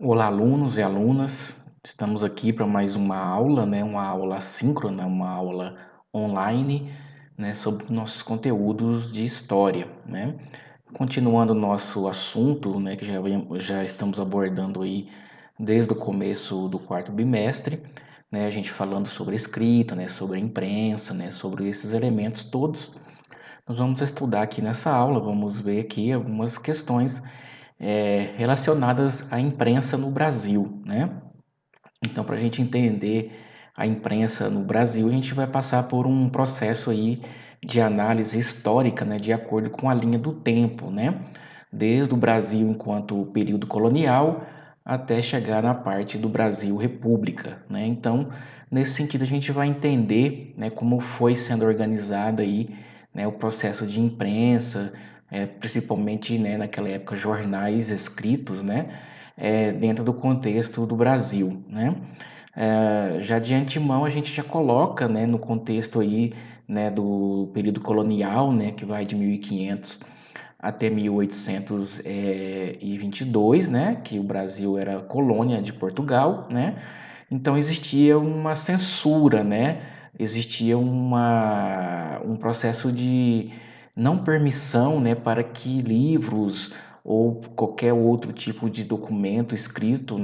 Olá, alunos e alunas. Estamos aqui para mais uma aula, uma aula assíncrona, uma aula online, sobre nossos conteúdos de história, Continuando o nosso assunto, que já estamos abordando aí desde o começo do quarto bimestre, a gente falando sobre escrita, sobre a imprensa, sobre esses elementos todos. Nós vamos estudar aqui nessa aula, vamos ver aqui algumas questões relacionadas à imprensa no Brasil, Então, para a gente entender a imprensa no Brasil, a gente vai passar por um processo aí de análise histórica, de acordo com a linha do tempo, Desde o Brasil enquanto período colonial até chegar na parte do Brasil República, Então, nesse sentido, a gente vai entender, como foi sendo organizado aí, o processo de imprensa, principalmente, naquela época, jornais escritos, dentro do contexto do Brasil, já de antemão a gente já coloca, no contexto aí, do período colonial, que vai de 1500 até 1822, que o Brasil era colônia de Portugal, Então existia uma censura, Existia um processo de não permissão, para que livros ou qualquer outro tipo de documento escrito,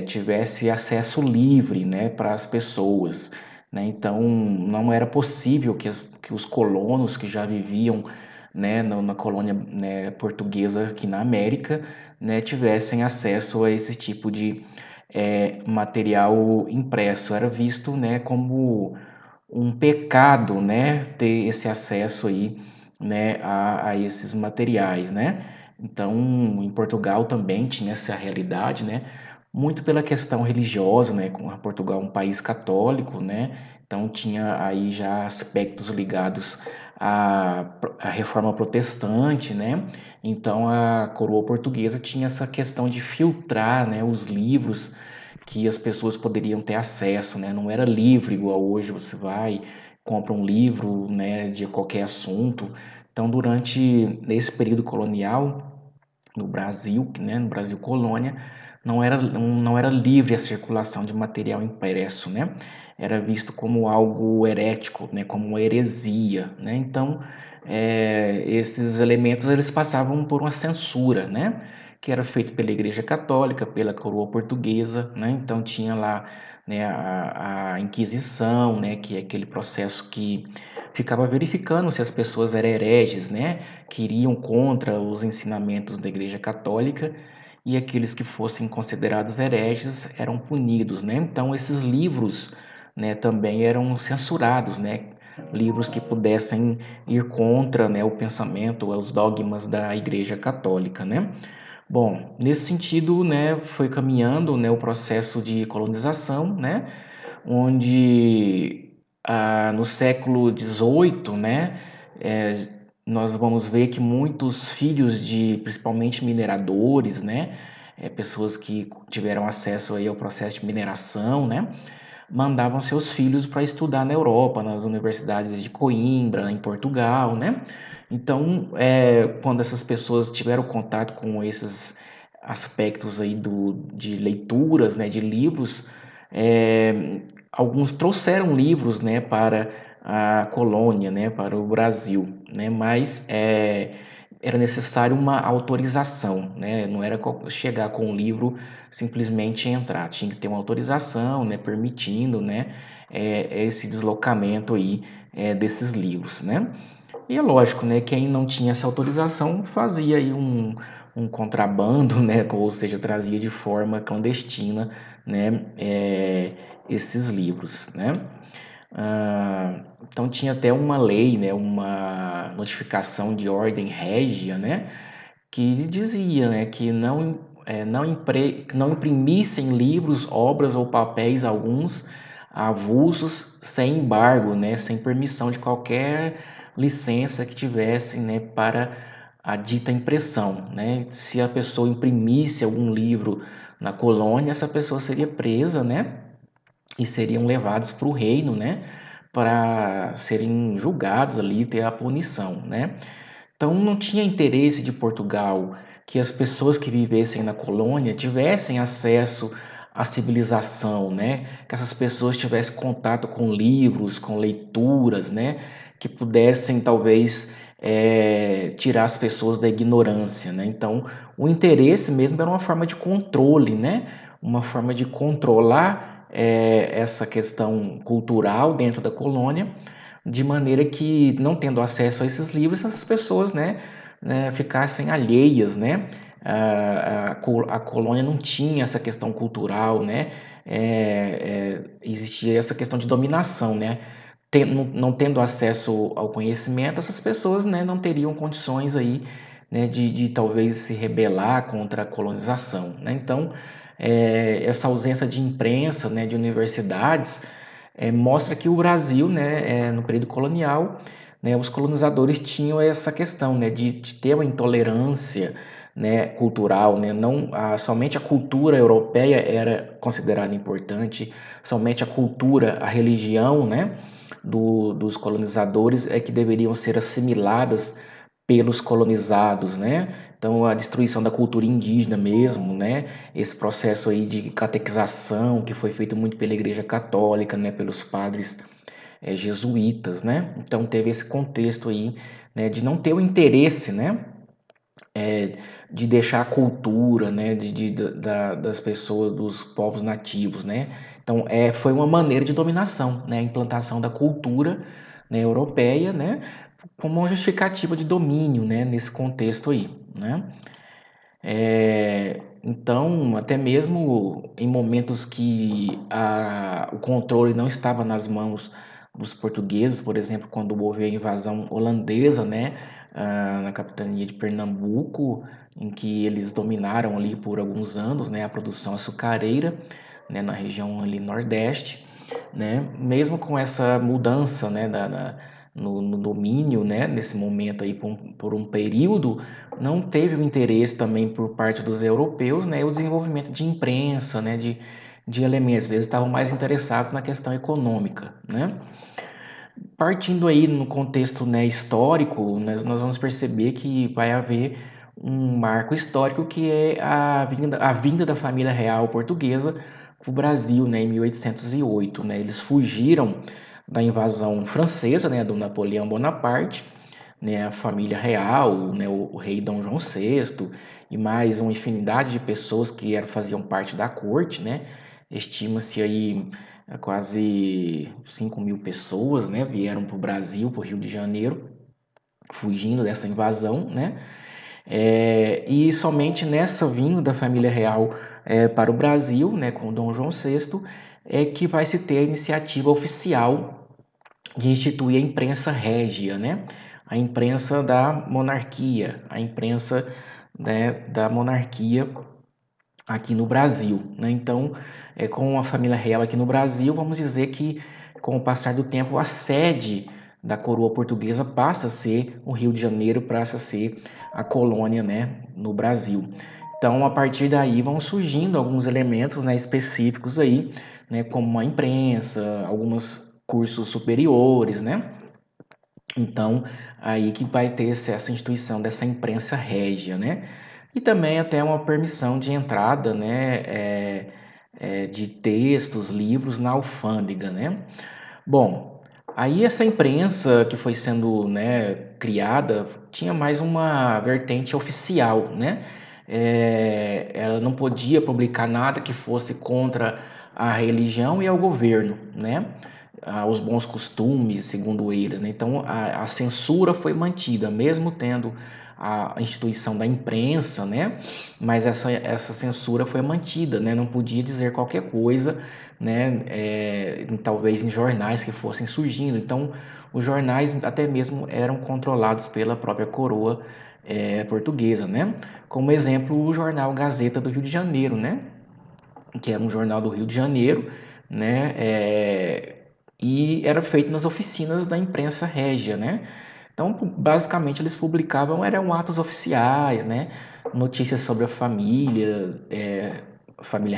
tivesse acesso livre, para as pessoas, Então não era possível que os colonos que já viviam, na colônia, portuguesa aqui na América, tivessem acesso a esse tipo de material impresso. Era visto, como um pecado, ter esse acesso aí, a esses materiais, Então, em Portugal também tinha essa realidade, muito pela questão religiosa, com Portugal é um país católico, Então tinha aí já aspectos ligados à reforma protestante, Então a coroa portuguesa tinha essa questão de filtrar, os livros que as pessoas poderiam ter acesso, Não era livre igual hoje, você vai, compra um livro, de qualquer assunto. Então, durante esse período colonial, no Brasil, no Brasil colônia, não era livre a circulação de material impresso, Era visto como algo herético, como uma heresia, Então, esses elementos eles passavam por uma censura, Que era feito pela Igreja Católica, pela coroa portuguesa, Então tinha lá, a Inquisição, Que é aquele processo que ficava verificando se as pessoas eram hereges, que iriam contra os ensinamentos da Igreja Católica, e aqueles que fossem considerados hereges eram punidos, Então esses livros, também eram censurados, Livros que pudessem ir contra, o pensamento, os dogmas da Igreja Católica, Bom, nesse sentido, foi caminhando, o processo de colonização, Onde no século XVIII, eh, nós vamos ver que muitos filhos de, principalmente mineradores, pessoas que tiveram acesso aí ao processo de mineração, mandavam seus filhos para estudar na Europa, nas universidades de Coimbra, em Portugal, Então, quando essas pessoas tiveram contato com esses aspectos aí de leituras, de livros, é, alguns trouxeram livros, para a colônia, para o Brasil, mas era necessário uma autorização, não era chegar com o livro simplesmente entrar, tinha que ter uma autorização, permitindo, esse deslocamento aí desses livros, E é lógico, quem não tinha essa autorização fazia aí um contrabando, ou seja, trazia de forma clandestina, esses livros, então tinha até uma lei, uma notificação de ordem régia, que dizia, que não imprimissem livros, obras ou papéis alguns avulsos sem embargo, sem permissão de qualquer licença que tivessem, para a dita impressão, Se a pessoa imprimisse algum livro na colônia, essa pessoa seria presa, e seriam levados para o reino, para serem julgados ali, ter a punição, Então não tinha interesse de Portugal que as pessoas que vivessem na colônia tivessem acesso à civilização, né? Que essas pessoas tivessem contato com livros, com leituras, né? Que pudessem talvez tirar as pessoas da ignorância, né? Então o interesse mesmo era uma forma de controle, né? Uma forma de controlar essa questão cultural dentro da colônia, de maneira que, não tendo acesso a esses livros, essas pessoas, ficassem alheias, né? A colônia não tinha essa questão cultural, né? Existia essa questão de dominação, né? Não tendo acesso ao conhecimento, essas pessoas, né, não teriam condições aí, né, de talvez se rebelar contra a colonização, né? Então, essa ausência de imprensa, né, de universidades, mostra que o Brasil, né, no período colonial, né, os colonizadores tinham essa questão, né, de ter uma intolerância, né, cultural, né, não somente a cultura europeia era considerada importante, somente a cultura, a religião, né, dos colonizadores é que deveriam ser assimiladas pelos colonizados, né? Então a destruição da cultura indígena mesmo, né? Esse processo aí de catequização que foi feito muito pela Igreja Católica, né? Pelos padres jesuítas, né? Então teve esse contexto aí, né? De não ter o interesse, né? De deixar a cultura, né? Das pessoas, dos povos nativos, né? Então foi uma maneira de dominação, né? A implantação da cultura, né, europeia, né? Como uma justificativa de domínio, né? Nesse contexto aí, né? Então, até mesmo em momentos que o controle não estava nas mãos dos portugueses, por exemplo, quando houve a invasão holandesa, né, na capitania de Pernambuco, em que eles dominaram ali por alguns anos, né, a produção açucareira, né, na região ali nordeste, né, mesmo com essa mudança, né, no domínio, né, nesse momento aí por um período, não teve o interesse também por parte dos europeus, né, o desenvolvimento de imprensa, né, de elementos. Eles estavam mais interessados na questão econômica, né? Partindo aí no contexto, né, histórico, nós vamos perceber que vai haver um marco histórico que é a vinda da família real portuguesa para o Brasil, né, em 1808, né? Eles fugiram da invasão francesa, né, do Napoleão Bonaparte, né, a família real, né, o rei Dom João VI e mais uma infinidade de pessoas que faziam parte da corte, né? Estima-se aí quase 5.000 pessoas, né, vieram para o Brasil, para o Rio de Janeiro, fugindo dessa invasão, né? E somente nessa vinda da família real para o Brasil, né, com Dom João VI, é que vai se ter a iniciativa oficial de instituir a imprensa régia, né? A imprensa da monarquia, a imprensa, né, da monarquia aqui no Brasil, né? Então, com a família real aqui no Brasil, vamos dizer que com o passar do tempo a sede da coroa portuguesa passa a ser o Rio de Janeiro, passa a ser a colônia, né, no Brasil. Então, a partir daí vão surgindo alguns elementos, né, específicos aí, né, como a imprensa, alguns cursos superiores, né? Então, aí que vai ter essa instituição dessa imprensa régia, né? E também até uma permissão de entrada, né, de textos, livros na alfândega, né? Bom, aí essa imprensa que foi sendo, né, criada tinha mais uma vertente oficial, né? Ela não podia publicar nada que fosse contra a religião e ao governo, né? Os bons costumes, segundo eles, né? Então a censura foi mantida, mesmo tendo a instituição da imprensa, né? Mas essa censura foi mantida, né? Não podia dizer qualquer coisa, né? Talvez em jornais que fossem surgindo. Então os jornais até mesmo eram controlados pela própria coroa portuguesa, né? Como exemplo, o jornal Gazeta do Rio de Janeiro, né? Que era um jornal do Rio de Janeiro, né? E era feito nas oficinas da imprensa régia, né? Então, basicamente, eles publicavam eram atos oficiais, né? Notícias sobre a família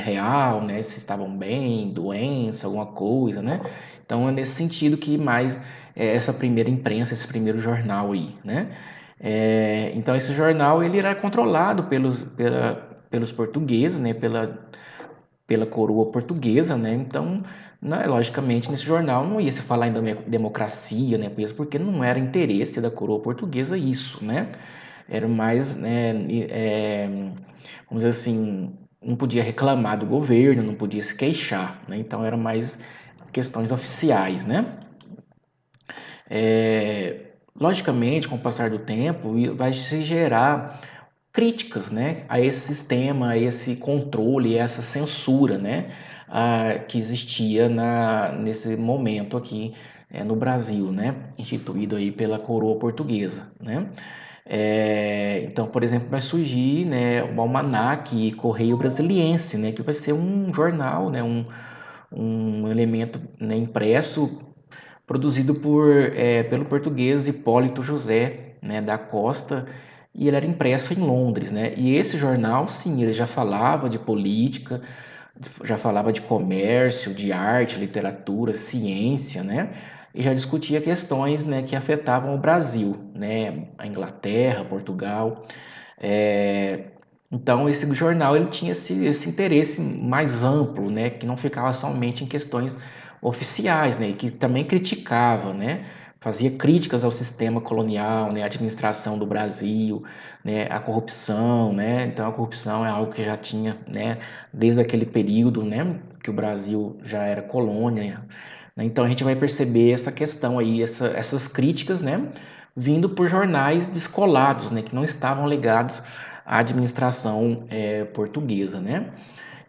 real, né? Se estavam bem, doença, alguma coisa, né? Então, é nesse sentido que mais essa primeira imprensa, esse primeiro jornal aí, né? Então esse jornal ele era controlado pelos portugueses, né, pela coroa portuguesa, né? Então, né, logicamente, nesse jornal não ia se falar em democracia, né? Mesmo porque não era interesse da coroa portuguesa isso, né? Era mais, né, vamos dizer assim, não podia reclamar do governo, não podia se queixar, né? Então era mais questões oficiais, né? Logicamente, com o passar do tempo, vai se gerar críticas, né, a esse sistema, a esse controle, a essa censura, né, que existia nesse momento aqui no Brasil, né, instituído aí pela coroa portuguesa, né. Então, por exemplo, vai surgir, né, o Almanaque Correio Brasiliense, né, que vai ser um jornal, né, um elemento, né, impresso produzido pelo português Hipólito José, né, da Costa, e ele era impresso em Londres, né? E esse jornal, sim, ele já falava de política, já falava de comércio, de arte, literatura, ciência, né? E já discutia questões, né, que afetavam o Brasil, né? A Inglaterra, Portugal. É, então esse jornal ele tinha esse interesse mais amplo, né, que não ficava somente em questões oficiais, né, e que também criticava, né, fazia críticas ao sistema colonial, né, à administração do Brasil, né, à corrupção, né, então a corrupção é algo que já tinha, né, desde aquele período, né, que o Brasil já era colônia, né, então a gente vai perceber essa questão aí, essas críticas, né, vindo por jornais descolados, né, que não estavam ligados à administração portuguesa, né?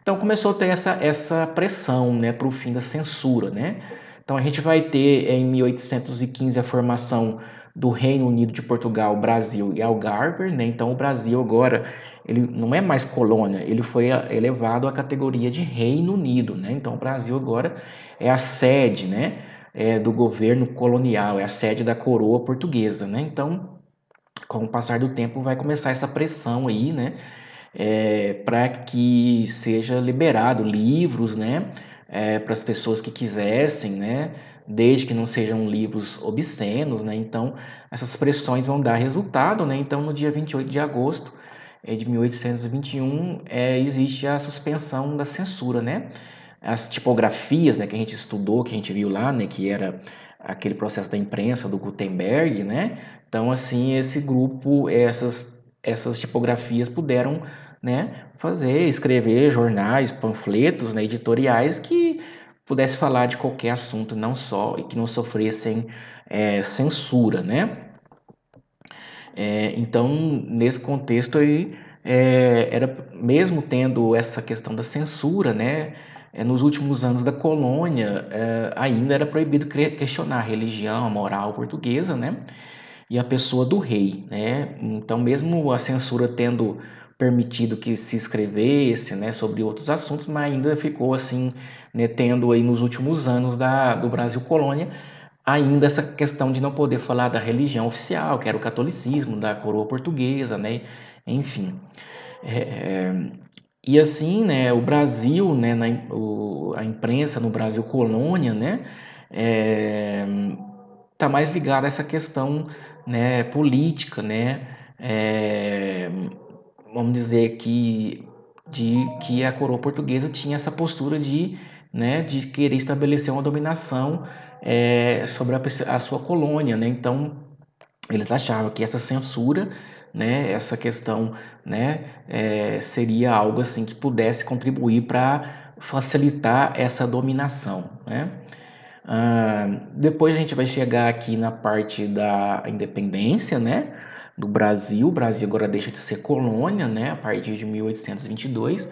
Então começou a ter essa pressão, né, para o fim da censura, né? Então a gente vai ter em 1815 a formação do Reino Unido de Portugal, Brasil e Algarve, né? Então o Brasil agora ele não é mais colônia, ele foi elevado à categoria de Reino Unido, né? Então o Brasil agora é a sede, né, do governo colonial, é a sede da coroa portuguesa, né? Então com o passar do tempo vai começar essa pressão aí, né, para que seja liberado livros, né, para as pessoas que quisessem, né, desde que não sejam livros obscenos, né, então essas pressões vão dar resultado, né, então no dia 28 de agosto de 1821 existe a suspensão da censura, né, as tipografias, né, que a gente estudou, que a gente viu lá, né, que era aquele processo da imprensa do Gutenberg, né, então assim esse grupo, essas tipografias puderam, né, escrever jornais, panfletos, né, editoriais que pudesse falar de qualquer assunto, não só e que não sofressem censura, né? Então, nesse contexto aí, era mesmo tendo essa questão da censura, né? Nos últimos anos da colônia, ainda era proibido questionar a religião, a moral portuguesa, né? E a pessoa do rei, né? Então, mesmo a censura tendo permitido que se escrevesse, né, sobre outros assuntos, mas ainda ficou assim, né, tendo aí nos últimos anos do Brasil colônia, ainda essa questão de não poder falar da religião oficial, que era o catolicismo, da coroa portuguesa, né? Enfim. É, é, e assim, né, o Brasil, né, a imprensa no Brasil colônia, né, é, tá mais ligado a essa questão, né, política, né, é, vamos dizer que a coroa portuguesa tinha essa postura né, de querer estabelecer uma dominação sobre a sua colônia, né, então eles achavam que essa censura, né, essa questão, né, seria algo assim que pudesse contribuir para facilitar essa dominação, né? Depois a gente vai chegar aqui na parte da independência, né, do Brasil. O Brasil agora deixa de ser colônia, né, a partir de 1822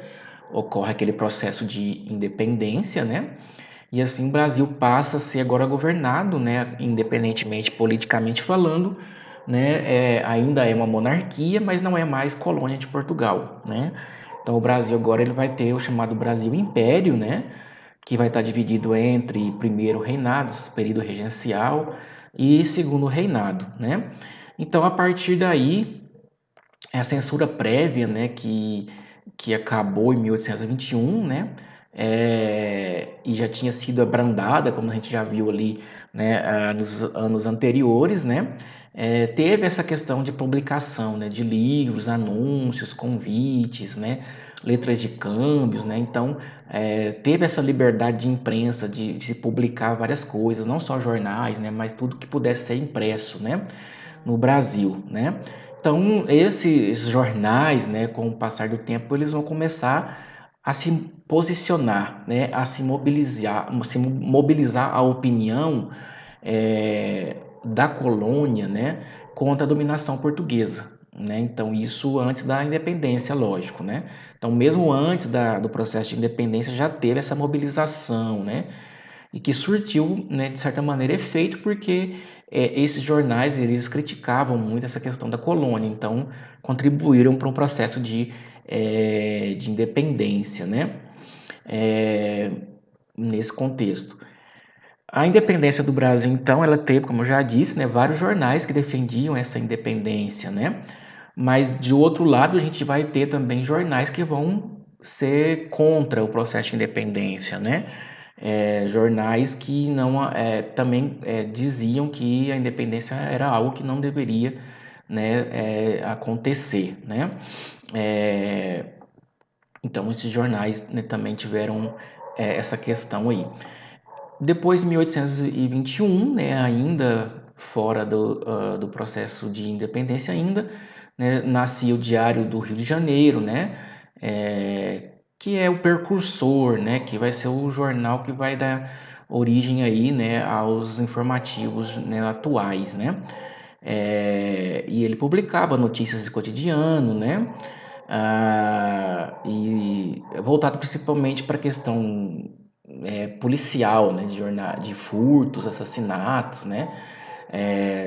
ocorre aquele processo de independência, né, e assim o Brasil passa a ser agora governado, né, independentemente politicamente falando, né, ainda é uma monarquia, mas não é mais colônia de Portugal, né. Então o Brasil agora ele vai ter o chamado Brasil Império, né, que vai estar dividido entre primeiro reinado, período regencial, e segundo reinado, né? Então, a partir daí, a censura prévia, né, que acabou em 1821, né, e já tinha sido abrandada, como a gente já viu ali, né, nos anos anteriores, né, teve essa questão de publicação, né, de livros, anúncios, convites, né, letras de câmbios, né, então teve essa liberdade de imprensa de se publicar várias coisas, não só jornais, né, mas tudo que pudesse ser impresso, né, no Brasil, né. Então esses jornais, né, com o passar do tempo, eles vão começar a se posicionar, né, a se mobilizar a opinião da colônia, né, contra a dominação portuguesa, né? Então isso antes da independência, lógico, né? Então mesmo antes do processo de independência já teve essa mobilização, né? E que surtiu, né, de certa maneira efeito porque esses jornais eles criticavam muito essa questão da colônia, então contribuíram para um processo de independência, né? É, nesse contexto. A independência do Brasil, então, ela teve, como eu já disse, né, vários jornais que defendiam essa independência, né? Mas de outro lado, a gente vai ter também jornais que vão ser contra o processo de independência, né? Jornais que não também diziam que a independência era algo que não deveria, né, acontecer, né? É, então esses jornais, né, também tiveram essa questão aí. Depois, em 1821, né, ainda fora do processo de independência ainda, né, nascia o Diário do Rio de Janeiro, né, que é o precursor, né, que vai ser o jornal que vai dar origem aí, né, aos informativos, né, atuais, né. E ele publicava notícias de cotidiano, né, e voltado principalmente para a questão policial, né, de furtos, assassinatos, né,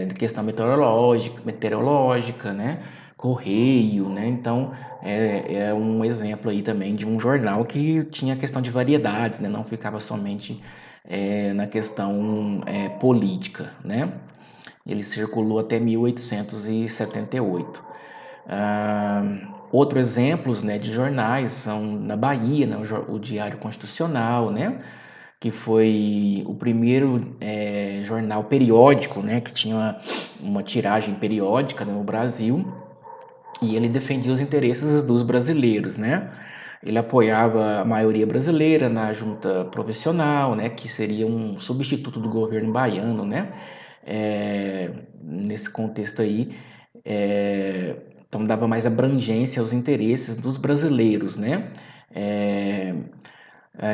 de questão meteorológica, né, correio, né, então é um exemplo aí também de um jornal que tinha questão de variedades, né, não ficava somente na questão política, né. Ele circulou até 1878. Outros exemplos, né, de jornais são na Bahia, né, o Diário Constitucional, né, que foi o primeiro jornal periódico, né, que tinha uma tiragem periódica, né, no Brasil, e ele defendia os interesses dos brasileiros, né. Ele apoiava a maioria brasileira na junta provisional, né, que seria um substituto do governo baiano, né. Nesse contexto aí, então dava mais abrangência aos interesses dos brasileiros, né. É,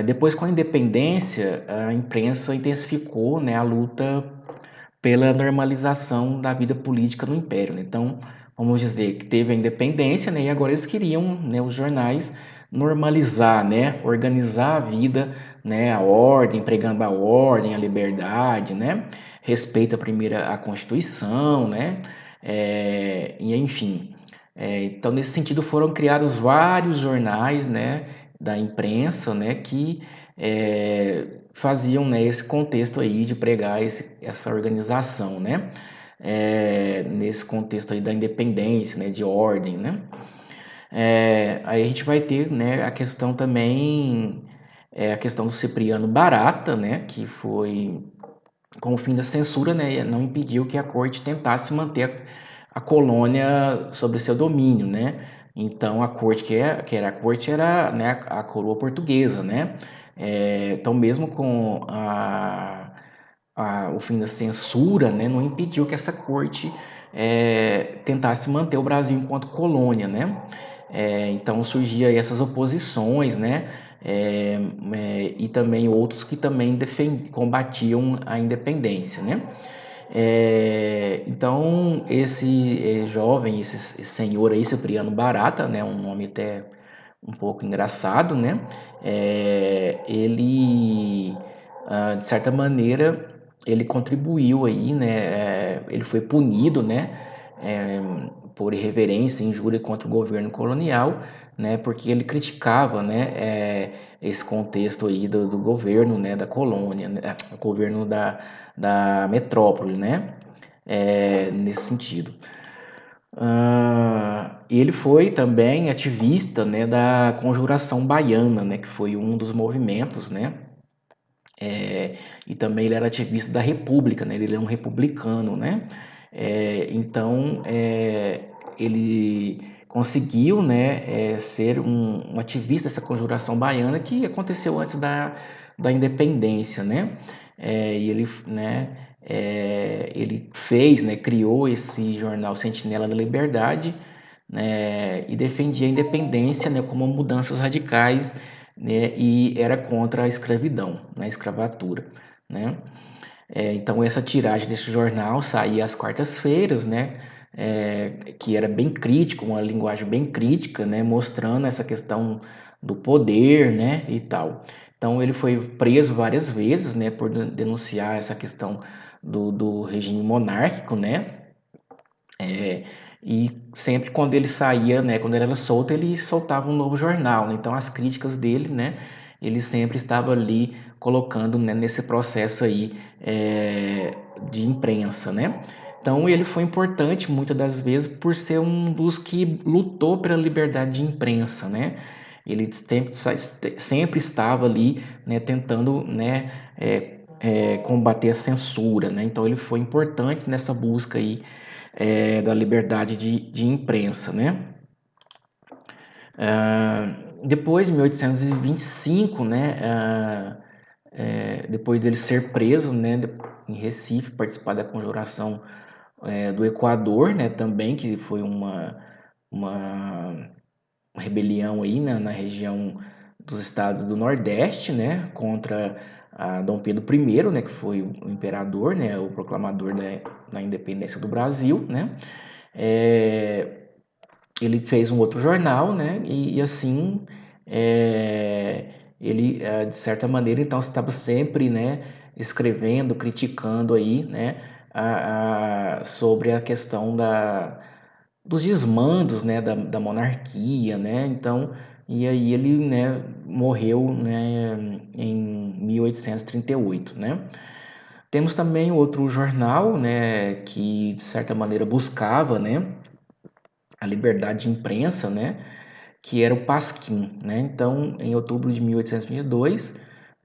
Depois, com a independência, a imprensa intensificou, né, a luta pela normalização da vida política no Império, né? Então, vamos dizer que teve a independência, né, e agora eles queriam, né, os jornais normalizar, né, organizar a vida, né, a ordem, pregando a ordem, a liberdade, né, respeito à Constituição, né, e enfim. Então, nesse sentido, foram criados vários jornais, né, da imprensa, né, que faziam, né, esse contexto aí de pregar essa organização, né, nesse contexto aí da independência, né, de ordem, né. Aí a gente vai ter, né, a questão também, a questão do Cipriano Barata, né, que foi com o fim da censura, né, não impediu que a corte tentasse manter a colônia sob seu domínio, né. Então a corte que era a corte era, né, a coroa portuguesa, né. Então mesmo com o fim da censura, né, não impediu que essa corte tentasse manter o Brasil enquanto colônia, né. Então surgia aí essas oposições, né, e também outros que também combatiam a independência, né. Então esse jovem, esse senhor aí, Cipriano Barata, né, um nome até um pouco engraçado, né, ele de certa maneira ele contribuiu aí, né, ele foi punido, né, eh, por irreverência e injúria contra o governo colonial, né, porque ele criticava, né, esse contexto aí do governo, né, da colônia, né, governo da metrópole, né, nesse sentido. E ele foi também ativista, né, da Conjuração Baiana, né, que foi um dos movimentos, né, e também ele era ativista da República, né, ele é um republicano, né, Então, ele conseguiu, né, ser um ativista dessa conjuração baiana que aconteceu antes da independência, né? E ele, né, ele fez, né, criou esse jornal Sentinela da Liberdade, né, e defendia a independência, né, como mudanças radicais, né, e era contra a escravidão, né, a escravatura, né? Então essa tiragem desse jornal saía às quartas-feiras, né? Que era bem crítico, uma linguagem bem crítica, né? Mostrando essa questão do poder, né? E tal. Então ele foi preso várias vezes, né? Por denunciar essa questão do regime monárquico, né? E sempre quando ele saía, né, quando ele era solto, ele soltava um novo jornal, né? Então as críticas dele, né, ele sempre estava ali colocando, né, nesse processo aí de imprensa, né? Então ele foi importante muitas das vezes por ser um dos que lutou pela liberdade de imprensa, né? Ele sempre estava ali, né, tentando, né, combater a censura, né? Então ele foi importante nessa busca aí da liberdade de imprensa, né? Depois, em 1825, né, depois dele ser preso, né, em Recife, participar da conjuração do Equador, né, também, que foi uma rebelião aí, né, na região dos estados do Nordeste, né, contra Dom Pedro I, né, que foi o imperador, né, o proclamador da independência do Brasil, né. É, Ele fez um outro jornal, né? E assim, ele, de certa maneira, então estava sempre, né, escrevendo, criticando aí, né, sobre a questão dos desmandos, né, da monarquia, né? Então, e aí ele, né, morreu, né, em 1838, né? Temos também outro jornal, né, que de certa maneira buscava, né, a liberdade de imprensa, né, que era o Pasquim, né? Então, em outubro de 1822,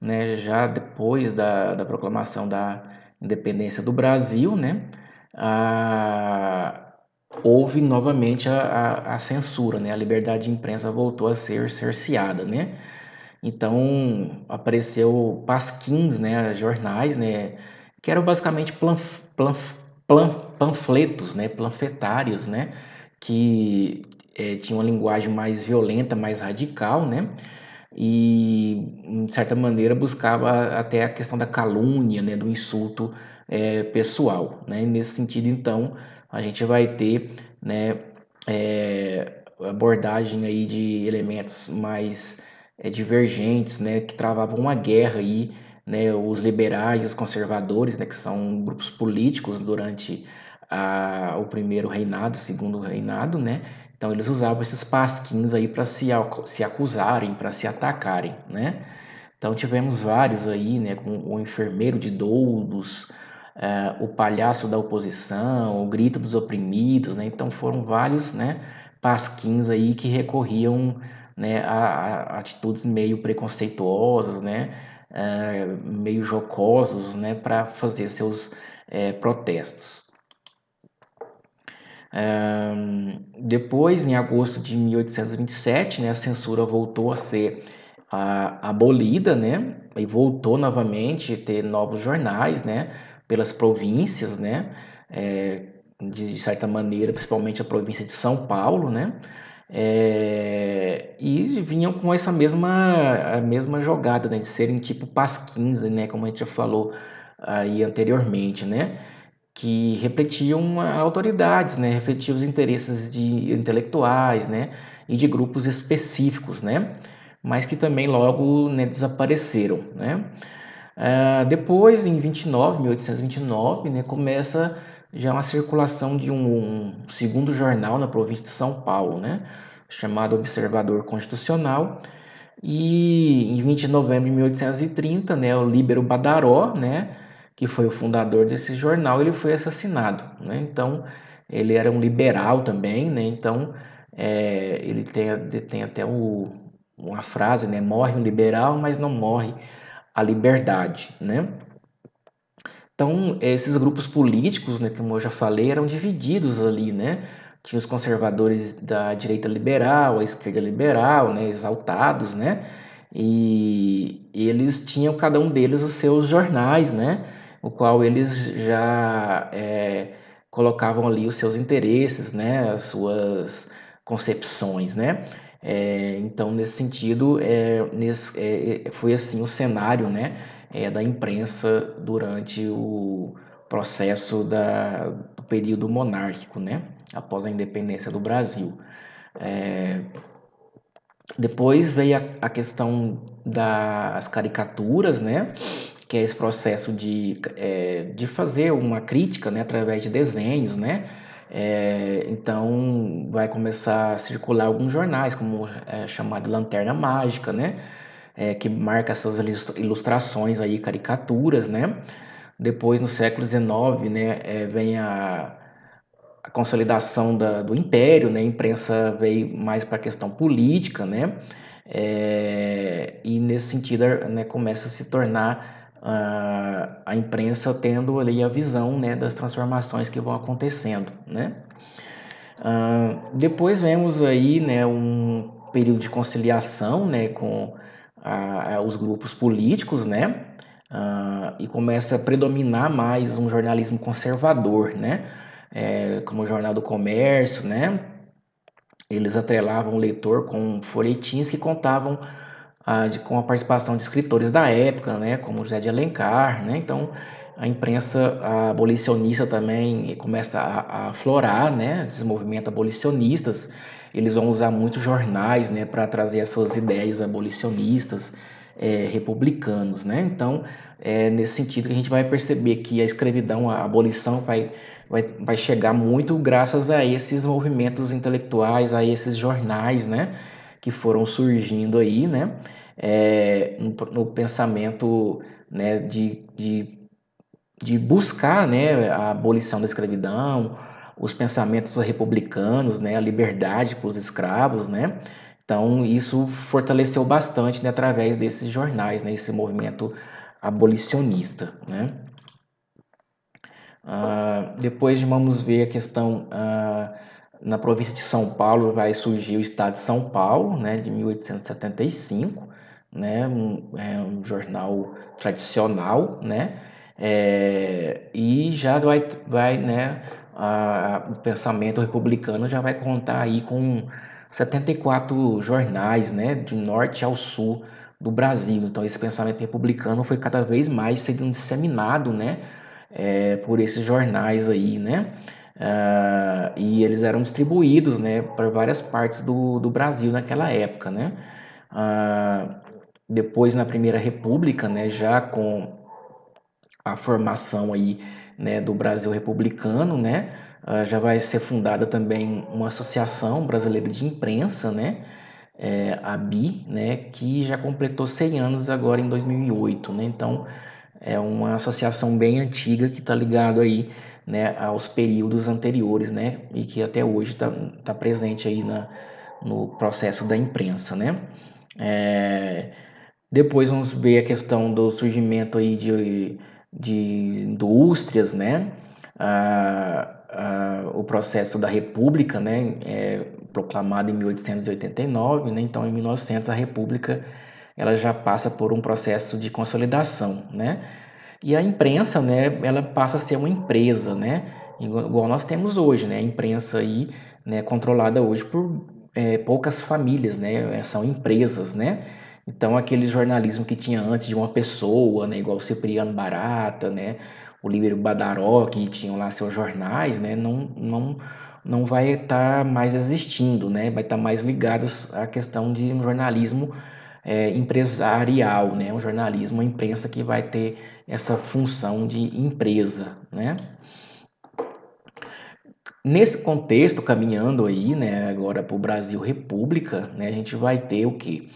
né, já depois da proclamação da independência do Brasil, né, a, houve novamente a censura, né? A liberdade de imprensa voltou a ser cerceada, né? Então, apareceu pasquins, né, jornais, né, que eram basicamente panfletos, né, panfletários, né, que tinham uma linguagem mais violenta, mais radical, né, e, de certa maneira, buscava até a questão da calúnia, né, do insulto pessoal, né, e nesse sentido, então, a gente vai ter, né, abordagem aí de elementos mais divergentes, né, que travavam uma guerra aí, né, os liberais, os conservadores, né, que são grupos políticos durante o primeiro reinado, o segundo reinado, né, então eles usavam esses pasquins aí para se acusarem, para se atacarem, né, então tivemos vários aí, né, como o enfermeiro de doudos, o palhaço da oposição, o grito dos oprimidos, né, então foram vários, né, pasquins aí que recorriam, né, a atitudes meio preconceituosas, né, meio jocosos, né, para fazer seus protestos. Depois, em agosto de 1827, né, a censura voltou a ser abolida, né, e voltou novamente a ter novos jornais, né, pelas províncias, né, de certa maneira, principalmente a província de São Paulo, né, e vinham com essa a mesma jogada, né, de serem tipo pasquins, né, como a gente já falou aí anteriormente, né, que refletiam autoridades, né, refletiam os interesses de intelectuais, né, e de grupos específicos, né, mas que também logo, né, desapareceram, né. Depois, em 1829, né, começa já uma circulação de um segundo jornal na província de São Paulo, né, chamado Observador Constitucional, e em 20 de novembro de 1830, né, o Líbero Badaró, né, que foi o fundador desse jornal, ele foi assassinado, né? Então, ele era um liberal também, né? Então, ele tem até uma frase, né? Morre um liberal, mas não morre a liberdade, né? Então, esses grupos políticos, né, como eu já falei, eram divididos ali, né? Tinha os conservadores da direita liberal, a esquerda liberal, né, exaltados, né? E eles tinham, cada um deles, os seus jornais, né? O qual eles já colocavam ali os seus interesses, né? As suas concepções, né? Então, nesse sentido, foi assim o cenário, né? Da imprensa durante o processo do período monárquico, né? Após a independência do Brasil. Depois veio a questão das caricaturas, né? Que é esse processo de fazer uma crítica, né? Através de desenhos, né? Então vai começar a circular alguns jornais, como chamado Lanterna Mágica, né? Que marca essas ilustrações aí, caricaturas, né? Depois, no século XIX, né, vem a consolidação do império, né? A imprensa veio mais para a questão política, né? E nesse sentido, né, começa a se tornar a imprensa tendo ali a visão, né, das transformações que vão acontecendo, né? Depois vemos aí, né, um período de conciliação, né, com os grupos políticos, né? E começa a predominar mais um jornalismo conservador, né? Como o Jornal do Comércio, né? Eles atrelavam o leitor com folhetins que contavam com a participação de escritores da época, né, como José de Alencar, né? Então a imprensa abolicionista também começa a aflorar, né? Esses movimentos abolicionistas, eles vão usar muitos jornais, né, para trazer as suas ideias abolicionistas, republicanos, né? Então é nesse sentido que a gente vai perceber que a escravidão, a abolição vai chegar muito graças a esses movimentos intelectuais, a esses jornais, né, que foram surgindo aí, né, no pensamento, né, de buscar, né, a abolição da escravidão, os pensamentos republicanos, né, a liberdade para os escravos, né. Então isso fortaleceu bastante, né, através desses jornais, né, esse movimento abolicionista, né. Depois vamos ver a questão na província de São Paulo vai surgir o Estado de São Paulo, né, de 1875, né, um jornal tradicional, né, e já né, o pensamento republicano já vai contar aí com 74 jornais, né, de norte ao sul do Brasil. Então esse pensamento republicano foi cada vez mais sendo disseminado, né, por esses jornais aí, né? E eles eram distribuídos, né, para várias partes do Brasil naquela época, né? Depois, na Primeira República, né, já com a formação aí, né, do Brasil republicano, né? Já vai ser fundada também uma Associação Brasileira de Imprensa, né? A ABI, né, que já completou 100 anos agora em 2008, né? Então é uma associação bem antiga que está ligado aí, né, aos períodos anteriores, né, e que até hoje tá presente aí no processo da imprensa, né. É, Depois vamos ver a questão do surgimento aí de indústrias, né, o processo da República, né, proclamado em 1889, né, então em 1900 a República ela já passa por um processo de consolidação, né? E a imprensa, né, ela passa a ser uma empresa, né? Igual nós temos hoje, né? A imprensa aí, né, controlada hoje por poucas famílias, né? São empresas, né? Então aquele jornalismo que tinha antes de uma pessoa, né, igual o Cipriano Barata, né, o Líbero Badaró, que tinham lá seus jornais, né, não vai estar mais existindo, né? Vai estar mais ligados à questão de um jornalismo empresarial, né? Um jornalismo, uma imprensa que vai ter essa função de empresa, né? Nesse contexto, caminhando aí, né, agora para o Brasil República, né, a gente vai ter o que?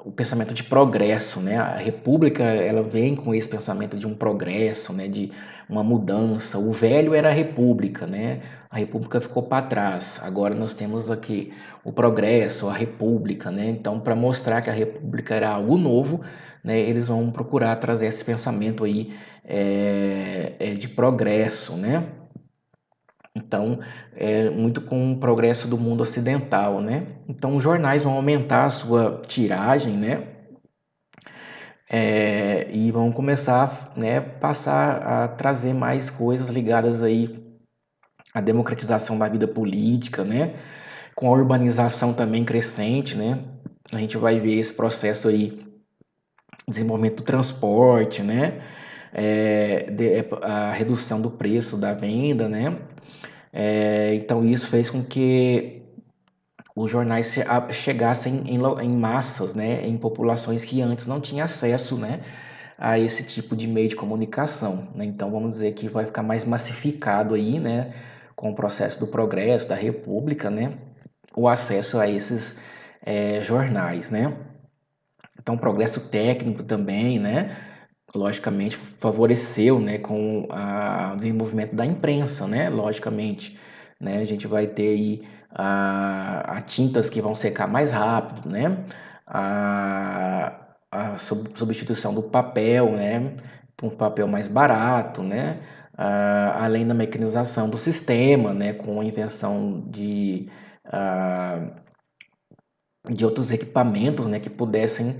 o pensamento de progresso, né? A república, ela vem com esse pensamento de um progresso, né? De uma mudança. O velho era a república, né? A república ficou para trás. Agora nós temos aqui o progresso, a república, né? Então, para mostrar que a república era algo novo, né? Eles vão procurar trazer esse pensamento aí de progresso, né? Então, muito com o progresso do mundo ocidental, né? Então, os jornais vão aumentar a sua tiragem, né? E vão começar, né, passar a trazer mais coisas ligadas aí à democratização da vida política, né? Com a urbanização também crescente, né? A gente vai ver esse processo aí, desenvolvimento do transporte, né? A redução do preço da venda, né? Então isso fez com que os jornais chegassem em massas, né, em populações que antes não tinham acesso, né, a esse tipo de meio de comunicação, né? Então vamos dizer que vai ficar mais massificado aí, né, com o processo do progresso, da república, né, o acesso a esses jornais, né? Então o progresso técnico também, né, logicamente favoreceu, né, com o desenvolvimento da imprensa, né, logicamente, né, a gente vai ter aí a tintas que vão secar mais rápido, né, a substituição do papel, né, por um papel mais barato, né, além da mecanização do sistema, né, com a invenção de outros equipamentos, né, que pudessem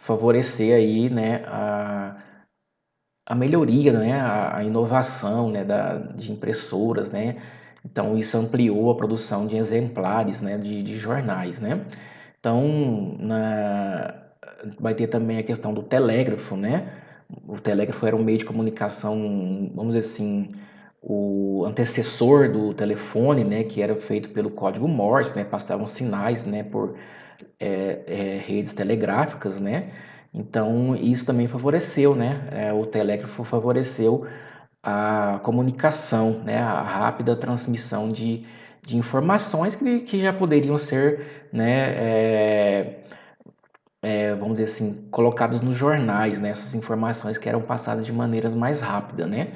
favorecer aí, né, a melhoria, né, a inovação, né, de impressoras, né, então isso ampliou a produção de exemplares, né, de jornais, né. Então, vai ter também a questão do telégrafo, né, o telégrafo era um meio de comunicação, vamos dizer assim, o antecessor do telefone, né, que era feito pelo código Morse, né, passavam sinais, né, por redes telegráficas, né? Então isso também favoreceu, né? O telégrafo favoreceu a comunicação, né? A rápida transmissão de informações que já poderiam ser, né? Vamos dizer assim, colocadas nos jornais, né? Essas informações que eram passadas de maneiras mais rápidas, né?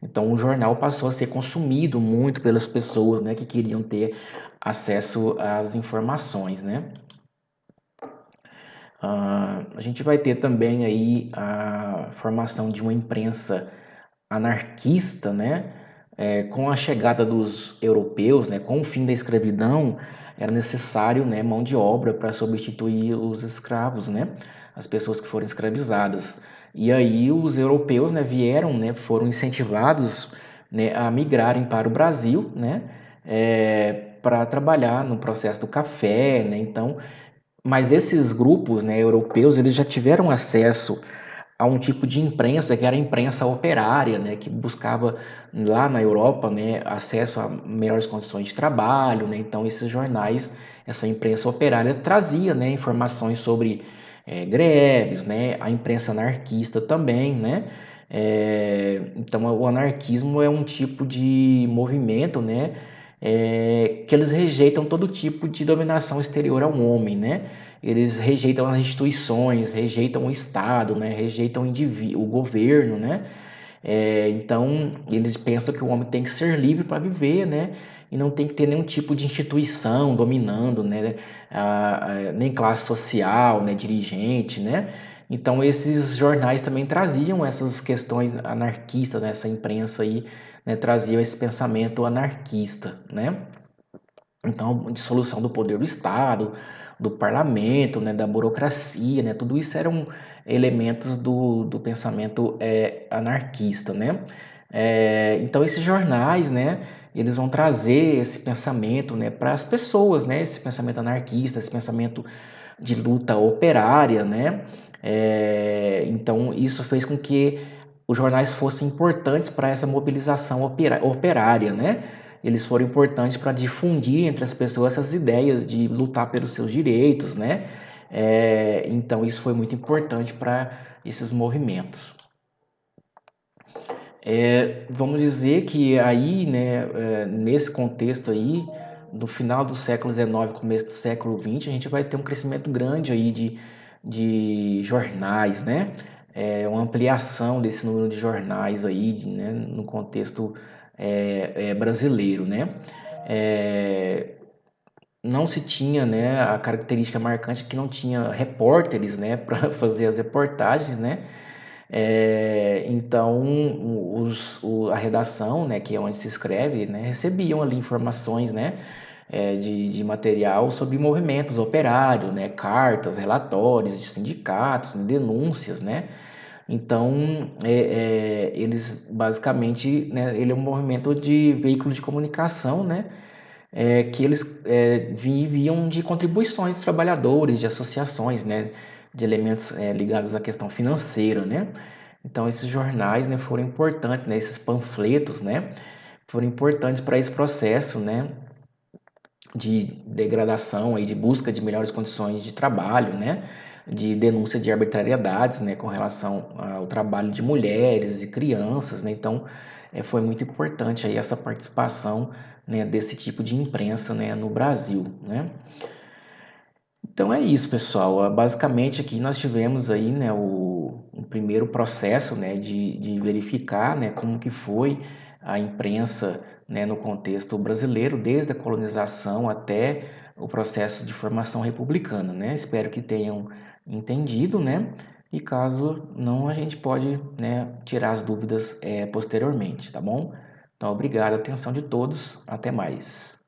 Então o jornal passou a ser consumido muito pelas pessoas, né? Que queriam ter acesso às informações, né? A gente vai ter também aí a formação de uma imprensa anarquista, né? Com a chegada dos europeus, né? Com o fim da escravidão, era necessário, né, mão de obra para substituir os escravos, né? As pessoas que foram escravizadas. E aí os europeus, né, vieram, né, foram incentivados, né, a migrarem para o Brasil, né? Para trabalhar no processo do café, né? Então mas esses grupos, né, europeus, eles já tiveram acesso a um tipo de imprensa que era a imprensa operária, né, que buscava lá na Europa, né, acesso a melhores condições de trabalho, né, então esses jornais, essa imprensa operária trazia, né, informações sobre greves, né, a imprensa anarquista também, né, então o anarquismo é um tipo de movimento, né, que eles rejeitam todo tipo de dominação exterior ao homem, né, eles rejeitam as instituições, rejeitam o Estado, né? Rejeitam o governo, né? Então, eles pensam que o homem tem que ser livre para viver, né? E não tem que ter nenhum tipo de instituição dominando, né? Nem classe social, né? Dirigente, né? Então, esses jornais também traziam essas questões anarquistas, né? Essa imprensa aí, né? Traziam esse pensamento anarquista, né? Então, dissolução do poder do Estado, do parlamento, né, da burocracia, né, tudo isso eram elementos do pensamento anarquista, né? Então, esses jornais, né, eles vão trazer esse pensamento, né, para as pessoas, né, esse pensamento anarquista, esse pensamento de luta operária, né? Então, isso fez com que os jornais fossem importantes para essa mobilização operária, né? Eles foram importantes para difundir entre as pessoas essas ideias de lutar pelos seus direitos, né? Então isso foi muito importante para esses movimentos. Vamos dizer que aí, né, nesse contexto aí, no final do século XIX, começo do século XX, a gente vai ter um crescimento grande aí de jornais, né? Uma ampliação desse número de jornais aí, né, no contexto brasileiro, né? É, não se tinha, né, a característica marcante que não tinha repórteres, né, para fazer as reportagens, né? Então, a redação, né, que é onde se escreve, né, recebiam ali informações, né, de material sobre movimentos operários, né, cartas, relatórios de sindicatos, denúncias, né. Então, eles basicamente, né, ele é um movimento de veículo de comunicação, né, que eles viviam de contribuições dos trabalhadores, de associações, né, de elementos ligados à questão financeira, né. Então, esses jornais, né, foram importantes, né, esses panfletos, né, foram importantes para esse processo, né, de degradação, aí, de busca de melhores condições de trabalho, né, de denúncia de arbitrariedades, né, com relação ao trabalho de mulheres e crianças, né. Então, foi muito importante aí essa participação, né, desse tipo de imprensa, né, no Brasil, né. Então é isso, pessoal. Basicamente aqui nós tivemos aí, né, o primeiro processo, né, de verificar, né, como que foi a imprensa, né, no contexto brasileiro, desde a colonização até o processo de formação republicana, né. Espero que tenham entendido, né, e caso não, a gente pode, né, tirar as dúvidas posteriormente, tá bom? Então, obrigado, atenção de todos, até mais.